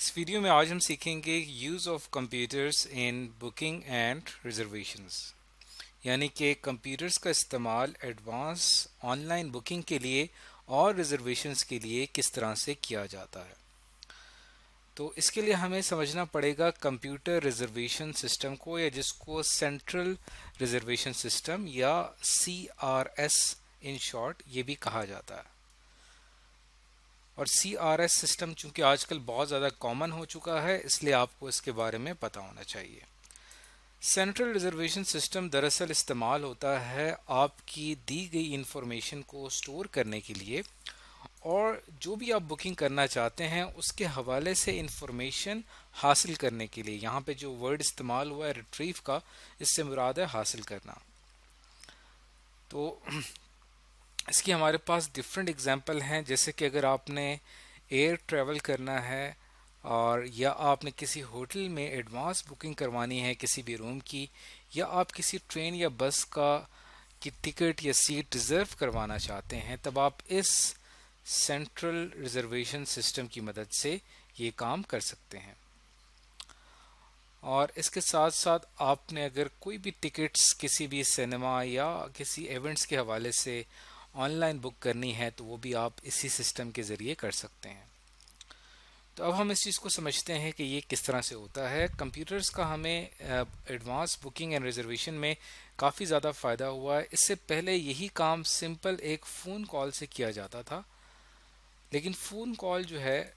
اس video میں آج ہم سیکھیں گے use of computers in booking and reservations, یعنی کہ کمپیوٹرز کا استعمال ایڈوانس آن لائن بکنگ کے لیے اور ریزرویشنز کے لیے کس طرح سے کیا جاتا ہے۔ تو اس کے لیے ہمیں سمجھنا پڑے گا کمپیوٹر ریزرویشن سسٹم کو، یا جس کو سینٹرل ریزرویشن سسٹم یا CRS ان شارٹ یہ بھی کہا جاتا ہے۔ اور CRS سسٹم چونکہ آج کل بہت زیادہ کامن ہو چکا ہے، اس لیے آپ کو اس کے بارے میں پتہ ہونا چاہیے۔ سینٹرل ریزرویشن سسٹم دراصل استعمال ہوتا ہے آپ کی دی گئی انفارمیشن کو سٹور کرنے کے لیے، اور جو بھی آپ بکنگ کرنا چاہتے ہیں اس کے حوالے سے انفارمیشن حاصل کرنے کے لیے۔ یہاں پہ جو ورڈ استعمال ہوا ہے ریٹریو کا، اس سے مراد ہے حاصل کرنا۔ تو اس کی ہمارے پاس ڈفرینٹ اگزامپل ہیں، جیسے کہ اگر آپ نے ایئر ٹریول کرنا ہے اور یا آپ نے کسی ہوٹل میں ایڈوانس بکنگ کروانی ہے کسی بھی روم کی، یا آپ کسی ٹرین یا بس کی ٹکٹ یا سیٹ ریزرو کروانا چاہتے ہیں، تب آپ اس سینٹرل ریزرویشن سسٹم کی مدد سے یہ کام کر سکتے ہیں۔ اور اس کے ساتھ ساتھ آپ نے اگر کوئی بھی ٹکٹس کسی بھی سینما یا کسی ایونٹس کے حوالے سے آن لائن بک کرنی ہے تو وہ بھی آپ اسی سسٹم کے ذریعے کر سکتے ہیں۔ تو اب ہم اس چیز کو سمجھتے ہیں کہ یہ کس طرح سے ہوتا ہے۔ کمپیوٹرز کا ہمیں ایڈوانس بکنگ اینڈ ریزرویشن میں کافی زیادہ فائدہ ہوا ہے۔ اس سے پہلے یہی کام سمپل ایک فون کال سے کیا جاتا تھا، لیکن فون کال جو ہے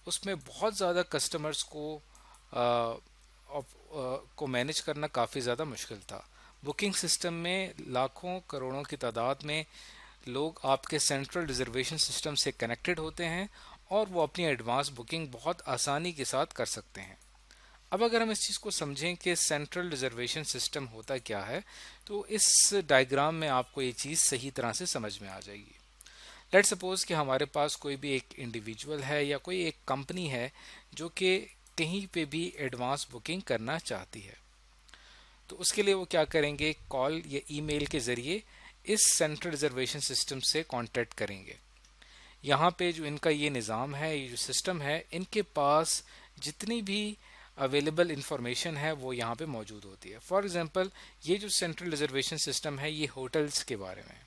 اس میں بہت زیادہ کسٹمرز کو مینیج کرنا کافی زیادہ مشکل تھا۔ بکنگ سسٹم میں لاکھوں کروڑوں کی تعداد میں لوگ آپ کے سینٹرل ریزرویشن سسٹم سے کنیکٹڈ ہوتے ہیں، اور وہ اپنی ایڈوانس بکنگ بہت آسانی کے ساتھ کر سکتے ہیں۔ اب اگر ہم اس چیز کو سمجھیں کہ سینٹرل ریزرویشن سسٹم ہوتا کیا ہے، تو اس ڈائیگرام میں آپ کو یہ چیز صحیح طرح سے سمجھ میں آ جائے گی۔ لیٹ سپوز کہ ہمارے پاس کوئی بھی ایک انڈیویجول ہے یا کوئی ایک کمپنی ہے جو کہ کہیں پہ بھی ایڈوانس بکنگ کرنا چاہتی ہے، تو اس کے لیے وہ کیا کریں گے، کال یا ای میل کے ذریعے اس سینٹرل ریزرویشن سسٹم سے کانٹیکٹ کریں گے۔ یہاں پہ جو ان کا یہ نظام ہے، یہ جو سسٹم ہے، ان کے پاس جتنی بھی اویلیبل انفارمیشن ہے وہ یہاں پہ موجود ہوتی ہے۔ فار ایگزامپل یہ جو سینٹرل ریزرویشن سسٹم ہے یہ ہوٹلز کے بارے میں،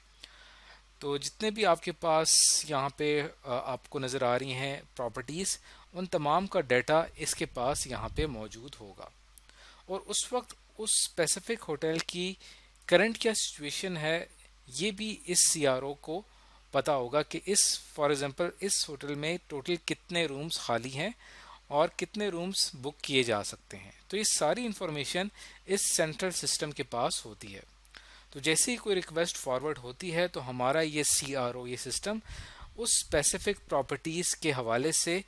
تو جتنے بھی آپ کے پاس یہاں پہ آپ کو نظر آ رہی ہیں پراپرٹیز، ان تمام کا ڈیٹا اس کے پاس یہاں پہ موجود ہوگا، اور اس وقت اس اسپیسیفک ہوٹل کی کرنٹ کیا سچویشن ہے یہ بھی اس CRO کو پتا ہوگا کہ فار ایگزامپل اس ہوٹل میں ٹوٹل کتنے رومز خالی ہیں اور کتنے رومز بک کیے جا سکتے ہیں۔ تو یہ ساری انفارمیشن اس سینٹرل سسٹم کے پاس ہوتی ہے۔ تو جیسے ہی کوئی ریکویسٹ فارورڈ ہوتی ہے تو ہمارا یہ CRO یہ سسٹم اس اسپیسیفک پراپرٹیز کے حوالے سے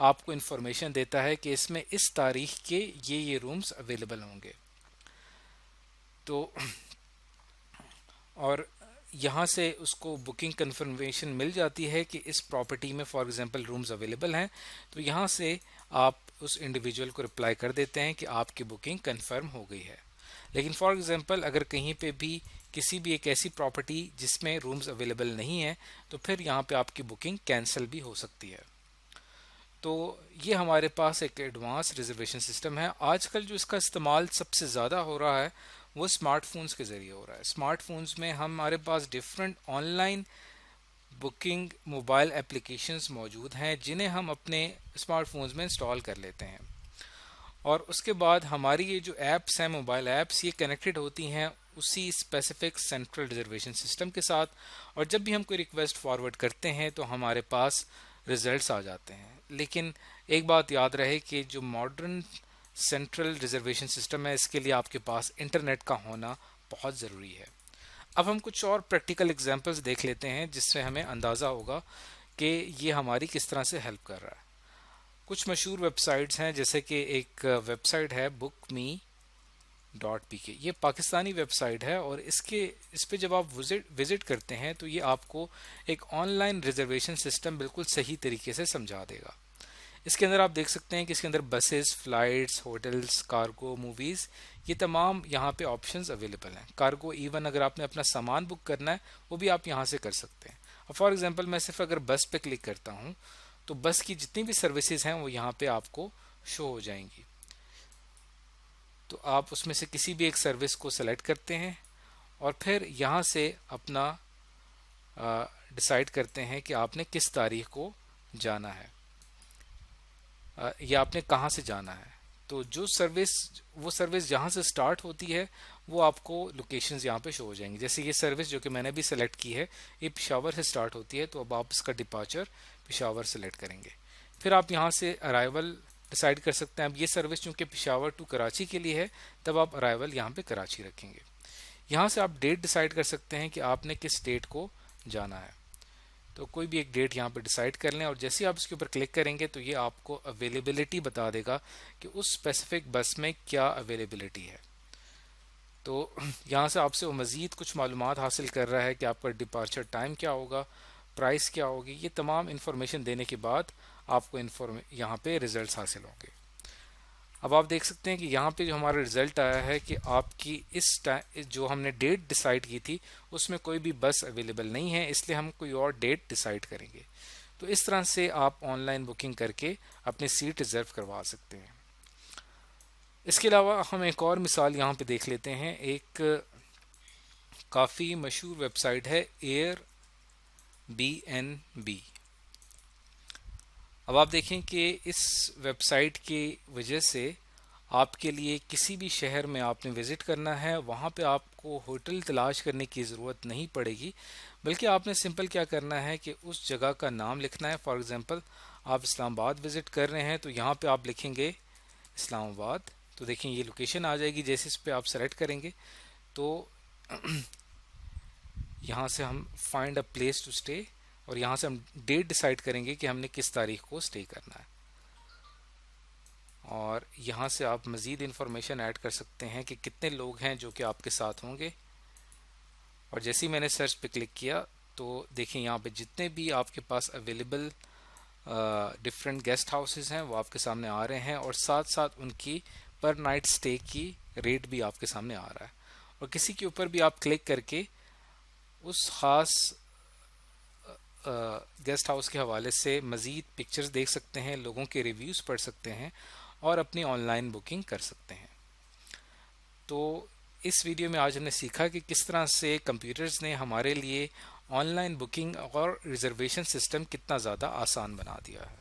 آپ کو انفارمیشن دیتا ہے کہ اس میں اس تاریخ کے یہ رومز اویلیبل ہوں گے۔ تو اور یہاں سے اس کو بکنگ کنفرمیشن مل جاتی ہے کہ اس پراپرٹی میں فار ایگزامپل رومز اویلیبل ہیں، تو یہاں سے آپ اس انڈیویجول کو رپلائی کر دیتے ہیں کہ آپ کی بکنگ کنفرم ہو گئی ہے۔ لیکن فار ایگزامپل اگر کہیں پہ بھی کسی بھی ایک ایسی پراپرٹی جس میں رومز اویلیبل نہیں ہیں، تو پھر یہاں پہ آپ کی بکنگ کینسل بھی ہو سکتی ہے۔ تو یہ ہمارے پاس ایک ایڈوانس ریزرویشن سسٹم ہے۔ آج کل جو اس کا استعمال سب سے زیادہ ہو رہا ہے وہ اسمارٹ فونز کے ذریعے ہو رہا ہے۔ اسمارٹ فونز میں ہمارے پاس different online booking mobile applications موجود ہیں جنہیں ہم اپنے اسمارٹ فونز میں انسٹال کر لیتے ہیں، اور اس کے بعد ہماری یہ جو ایپس ہیں موبائل ایپس یہ کنیکٹڈ ہوتی ہیں اسی اسپیسیفک سینٹرل ریزرویشن سسٹم کے ساتھ، اور جب بھی ہم کوئی ریکویسٹ فارورڈ کرتے ہیں تو ہمارے پاس ریزلٹس آ جاتے ہیں۔ لیکن ایک بات یاد رہے کہ جو ماڈرن سینٹرل ریزرویشن سسٹم ہے اس کے لیے آپ کے پاس انٹرنیٹ کا ہونا بہت ضروری ہے۔ اب ہم کچھ اور پریکٹیکل ایگزامپلس دیکھ لیتے ہیں جس سے ہمیں اندازہ ہوگا کہ یہ ہماری کس طرح سے ہیلپ کر رہا ہے۔ کچھ مشہور ویب سائٹس ہیں، جیسے کہ ایک ویب سائٹ ہے bookme.pk، یہ پاکستانی ویب سائٹ ہے، اور اس پہ جب آپ وزٹ کرتے ہیں تو یہ آپ کو ایک آن لائن ریزرویشن سسٹم بالکل صحیح طریقے سے سمجھا دے گا۔ اس کے اندر آپ دیکھ سکتے ہیں کہ اس کے اندر buses, flights, hotels, cargo, movies, یہ تمام یہاں پہ آپشنز اویلیبل ہیں۔ کارگو ایون اگر آپ نے اپنا سامان بک کرنا ہے وہ بھی آپ یہاں سے کر سکتے ہیں۔ فار ایگزامپل میں صرف اگر بس پہ کلک کرتا ہوں تو بس کی جتنی بھی سروسز ہیں وہ یہاں پہ آپ کو شو ہو جائیں گی. تو آپ اس میں سے کسی بھی ایک سروس کو سلیکٹ کرتے ہیں اور پھر یہاں سے اپنا ڈیسائیڈ کرتے ہیں کہ آپ نے کس تاریخ کو جانا ہے یا آپ نے کہاں سے جانا ہے. تو جو سروس وہ سروس جہاں سے سٹارٹ ہوتی ہے وہ آپ کو لوکیشنز یہاں پہ شو ہو جائیں گی. جیسے یہ سروس جو کہ میں نے بھی سلیکٹ کی ہے یہ پشاور سے سٹارٹ ہوتی ہے, تو اب آپ اس کا ڈپارچر پشاور سلیکٹ کریں گے. پھر آپ یہاں سے ارائیول ڈیسائیڈ کر سکتے ہیں. اب یہ سروس چونکہ پشاور ٹو کراچی کے لیے ہے تب آپ ارائیول یہاں پہ کراچی رکھیں گے. یہاں سے آپ ڈیٹ ڈیسائیڈ کر سکتے ہیں کہ آپ نے کس ڈیٹ کو جانا ہے. تو کوئی بھی ایک ڈیٹ یہاں پہ ڈیسائیڈ کر لیں اور جیسے آپ اس کے اوپر کلک کریں گے تو یہ آپ کو اویلیبلٹی بتا دے گا کہ اس اسپیسیفک بس میں کیا اویلیبلٹی ہے. تو یہاں سے آپ سے وہ مزید کچھ معلومات حاصل کر رہا ہے کہ آپ کا ڈپارچر ٹائم کیا ہوگا, پرائس کیا ہوگی. یہ تمام انفارمیشن دینے کے بعد آپ کو یہاں پہ ریزلٹس حاصل ہوں گے. اب آپ دیکھ سکتے ہیں کہ یہاں پہ جو ہمارا رزلٹ آیا ہے کہ آپ کی جو ہم نے ڈیٹ ڈیسائیڈ کی تھی اس میں کوئی بھی بس اویلیبل نہیں ہے, اس لیے ہم کوئی اور ڈیٹ ڈیسائیڈ کریں گے. تو اس طرح سے آپ آن لائن بکنگ کر کے اپنی سیٹ ریزرو کروا سکتے ہیں. اس کے علاوہ ہم ایک اور مثال یہاں پہ دیکھ لیتے ہیں. ایک کافی مشہور ویب سائٹ ہے ایئر بی این بی. اب آپ دیکھیں کہ اس ویب سائٹ کی وجہ سے آپ کے لیے کسی بھی شہر میں آپ نے وزٹ کرنا ہے وہاں پہ آپ کو ہوٹل تلاش کرنے کی ضرورت نہیں پڑے گی, بلکہ آپ نے سمپل کیا کرنا ہے کہ اس جگہ کا نام لکھنا ہے. فار ایگزامپل آپ اسلام آباد وزٹ کر رہے ہیں تو یہاں پہ آپ لکھیں گے اسلام آباد. تو دیکھیں یہ لوکیشن آ جائے گی. جیسے اس پہ آپ سلیکٹ کریں گے تو یہاں سے ہم find a place to stay اور یہاں سے ہم ڈیٹ ڈیسائیڈ کریں گے کہ ہم نے کس تاریخ کو اسٹے کرنا ہے. اور یہاں سے آپ مزید انفارمیشن ایڈ کر سکتے ہیں کہ کتنے لوگ ہیں جو کہ آپ کے ساتھ ہوں گے. اور جیسے ہی میں نے سرچ پہ کلک کیا تو دیکھیں یہاں پہ جتنے بھی آپ کے پاس اویلیبل ڈفرینٹ گیسٹ ہاؤسز ہیں وہ آپ کے سامنے آ رہے ہیں اور ساتھ ساتھ ان کی پر نائٹ اسٹے کی ریٹ بھی آپ کے سامنے آ رہا ہے. اور کسی کے اوپر بھی آپ کلک کر کے اس خاص گیسٹ ہاؤس کے حوالے سے مزید پکچرز دیکھ سکتے ہیں, لوگوں کے ریویوز پڑھ سکتے ہیں اور اپنی آن لائن بکنگ کر سکتے ہیں. تو اس ویڈیو میں آج ہم نے سیکھا کہ کس طرح سے کمپیوٹرز نے ہمارے لیے آن لائن بکنگ اور ریزرویشن سسٹم کتنا زیادہ آسان بنا دیا ہے.